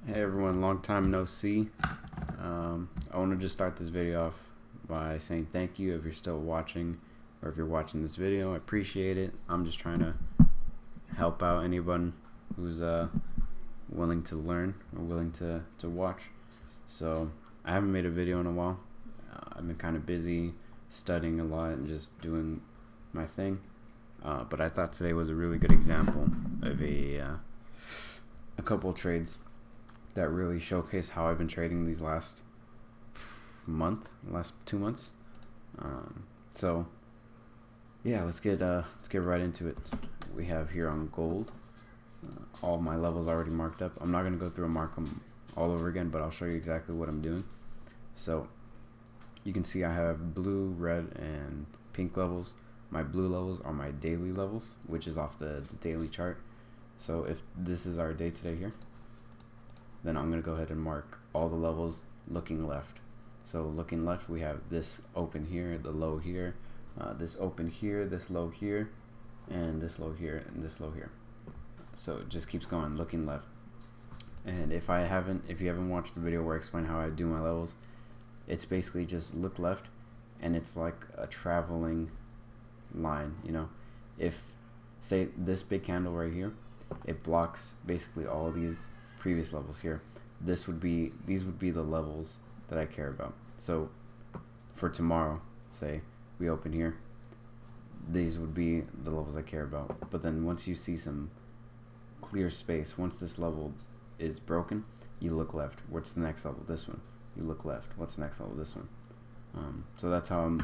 Hey everyone, long time no see. I want to just start this video off by saying thank you if you're still watching or if you're watching this video. I appreciate it. I'm just trying to help out anyone who's willing to learn or willing to watch. So I haven't made a video in a while. I've been kind of busy studying a lot and just doing my thing. But I thought today was a really good example of a couple of trades that really showcase how I've been trading these last 2 months. So yeah, let's get right into it. We have here on gold, all my levels already marked up. I'm not gonna go through and mark them all over again, but I'll show you exactly what I'm doing. So you can see I have blue, red, and pink levels. My blue levels are my daily levels, which is off the daily chart. So if this is our day today here, then I'm going to go ahead and mark all the levels looking left. So looking left, we have this open here, the low here, this open here, this low here, and this low here, and this low here. So it just keeps going, looking left. And if you haven't watched the video where I explain how I do my levels, it's basically just look left, and it's like a traveling line. You know, if say this big candle right here, it blocks basically all these previous levels here. These would be the levels that I care about. So for tomorrow, say we open here, these would be the levels I care about. But then once you see some clear space, once this level is broken, you look left. What's the next level? This one. You look left. What's the next level? This one. So that's how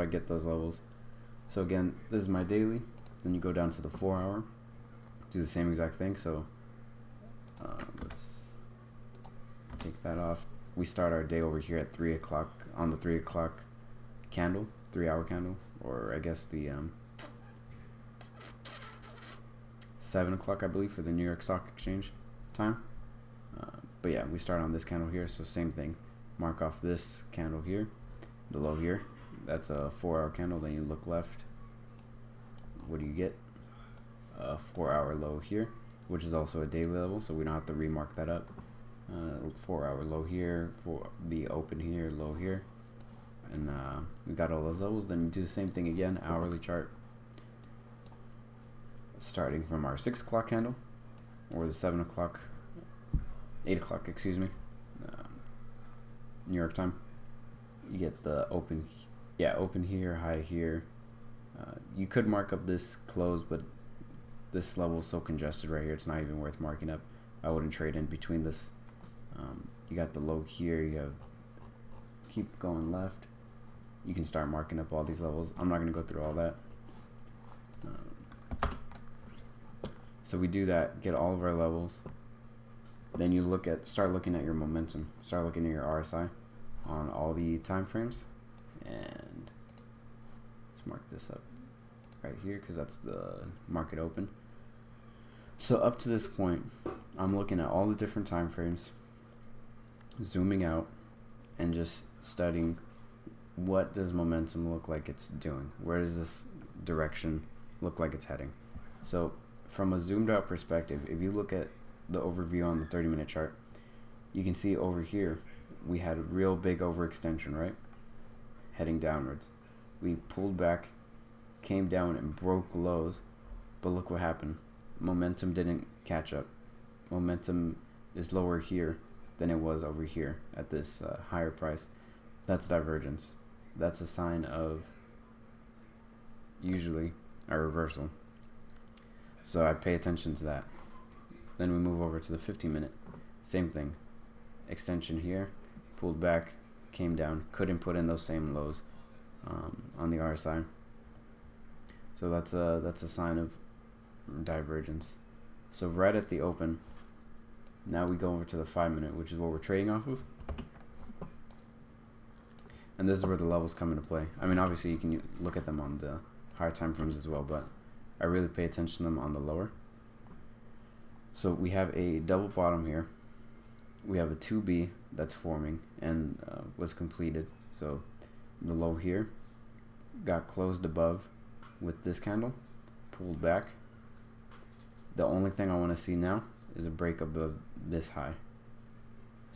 I get those levels. So again, this is my daily. Then you go down to the 4 hour, do the same exact thing. So let's take that off. We start our day over here at 3 o'clock on the 3 o'clock candle, 3 hour candle, or I guess the 7 o'clock, I believe, for the New York Stock Exchange time. But yeah, we start on this candle here. So same thing, mark off this candle here, the low here. That's a 4 hour candle. Then you look left. What do you get? A 4 hour low here, which is also a daily level, so we don't have to remark that up. 4 hour low here, for the open here, low here, and we got all those levels. Then you do the same thing again, hourly chart, starting from our 6 o'clock candle, or the 7 o'clock, 8 o'clock, excuse me, New York time. You get the open here, high here. You could mark up this close, but this level is so congested right here, it's not even worth marking up. I wouldn't trade in between this. You got the low here. You have keep going left. You can start marking up all these levels. I'm not going to go through all that. So we do that, get all of our levels. Then you start looking at your momentum. Start looking at your RSI on all the time frames, and let's mark this up right here because that's the market open. So up to this point, I'm looking at all the different time frames, zooming out, and just studying what does momentum look like it's doing. Where does this direction look like it's heading? So from a zoomed out perspective, if you look at the overview on the 30-minute chart, you can see over here we had a real big overextension, right? Heading downwards. We pulled back, came down and broke lows, but look what happened. Momentum didn't catch up. Momentum is lower here than it was over here at this higher price. That's divergence. That's a sign of usually a reversal. So I pay attention to that. Then we move over to the 15-minute. Same thing. Extension here, pulled back, came down, couldn't put in those same lows on the RSI. So that's a sign of divergence. So right at the open, now we go over to the 5-minute, which is what we're trading off of. And this is where the levels come into play. I mean, obviously you can look at them on the higher time frames as well, but I really pay attention to them on the lower. So we have a double bottom here. We have a 2B that's forming and was completed. So the low here got closed above with this candle, pulled back. The only thing I want to see now is a break above this high.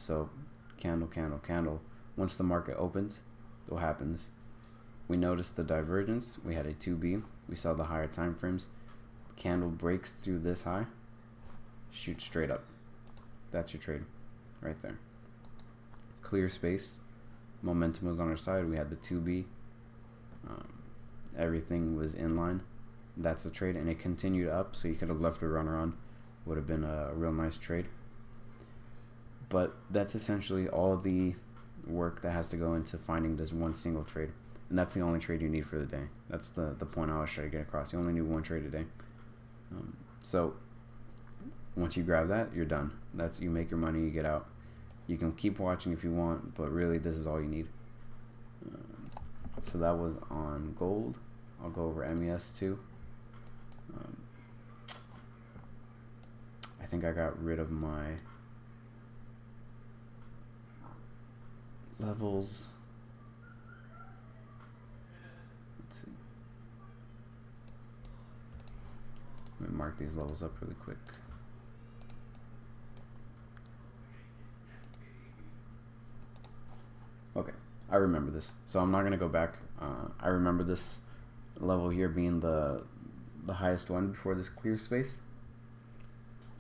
So candle, candle, candle. Once the market opens, what happens? We noticed the divergence. We had a 2B. We saw the higher time frames. Candle breaks through this high, shoot straight up. That's your trade right there. Clear space. Momentum was on our side. We had the 2B. Everything was in line. That's the trade, and it continued up, so you could have left a runner on. Would have been a real nice trade. But that's essentially all the work that has to go into finding this one single trade. And that's the only trade you need for the day. That's the point I was trying to get across. You only need one trade a day. So once you grab that, you're done. You make your money, you get out. You can keep watching if you want, but really this is all you need. So that was on gold. I'll go over MES too. I think I got rid of my levels. Let's see. Let me mark these levels up really quick. Okay, I remember this, so I'm not gonna go back. I remember this level here being the highest one before this clear space,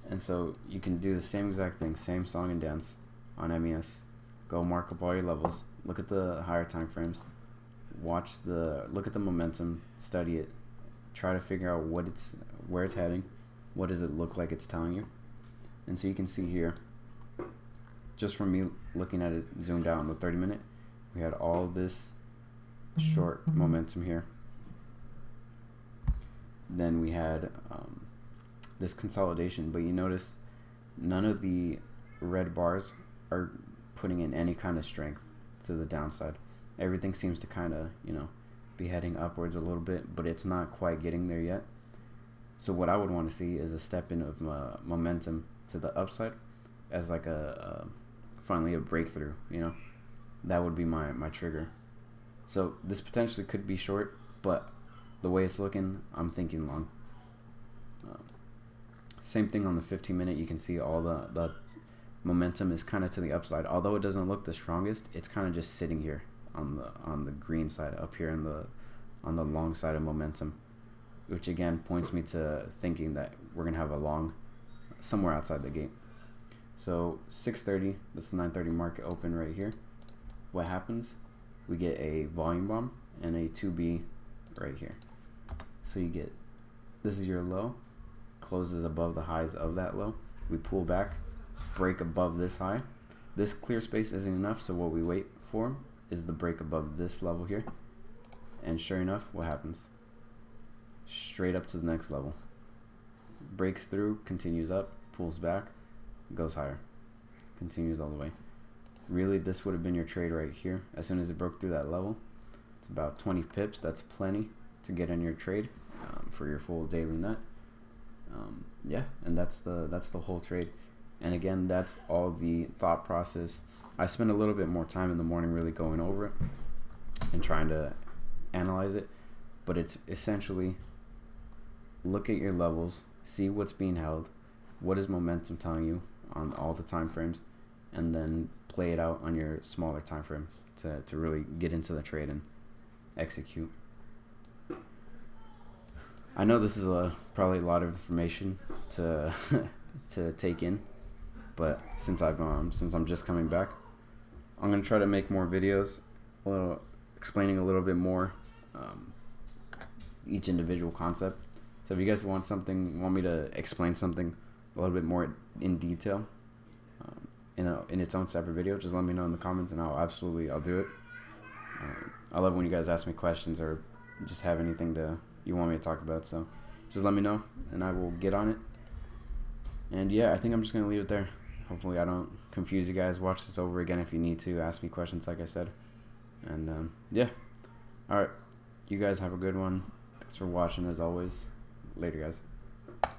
and so you can do the same exact thing, same song and dance on MES. Go mark up all your levels, look at the higher time frames, look at the momentum, study it, try to figure out where it's heading, what does it look like it's telling you. And so you can see here, just from me looking at it zoomed out on the 30-minute, we had all this short momentum here. Then we had this consolidation, but you notice none of the red bars are putting in any kind of strength to the downside. Everything seems to kind of, be heading upwards a little bit, but it's not quite getting there yet. So what I would want to see is a step in of momentum to the upside as like finally a breakthrough, that would be my trigger. So this potentially could be short, but the way it's looking, I'm thinking long. Same thing on the 15-minute. You can see all the momentum is kind of to the upside. Although it doesn't look the strongest, it's kind of just sitting here on the green side up here on the long side of momentum, which again points me to thinking that we're gonna have a long somewhere outside the gate. So 6:30, that's the 9:30 market open right here. What happens? We get a volume bomb and a 2B right here. So you get, this is your low, closes above the highs of that low. We pull back, break above this high. This clear space isn't enough, so what we wait for is the break above this level here. And sure enough, what happens? Straight up to the next level. Breaks through, continues up, pulls back, goes higher, continues all the way. Really, this would have been your trade right here. As soon as it broke through that level, it's about 20 pips. That's plenty to get in your trade for your full daily nut. Yeah, and that's the whole trade. And again, that's all the thought process. I spend a little bit more time in the morning really going over it and trying to analyze it, but it's essentially look at your levels, see what's being held, what is momentum telling you on all the time frames, and then play it out on your smaller time frame to really get into the trade and execute. I know this is probably a lot of information to to take in, but since I'm just coming back, I'm gonna try to make more videos, explaining a little bit more each individual concept. So if you guys want me to explain something a little bit more in detail in its own separate video, just let me know in the comments, and I'll do it. I love when you guys ask me questions or just have anything you want me to talk about, so just let me know and I will get on it. And yeah, I think I'm just gonna leave it there. Hopefully I don't confuse you guys. Watch this over again if you need to. Ask me questions like I said. And yeah, alright, you guys have a good one. Thanks for watching as always. Later, guys.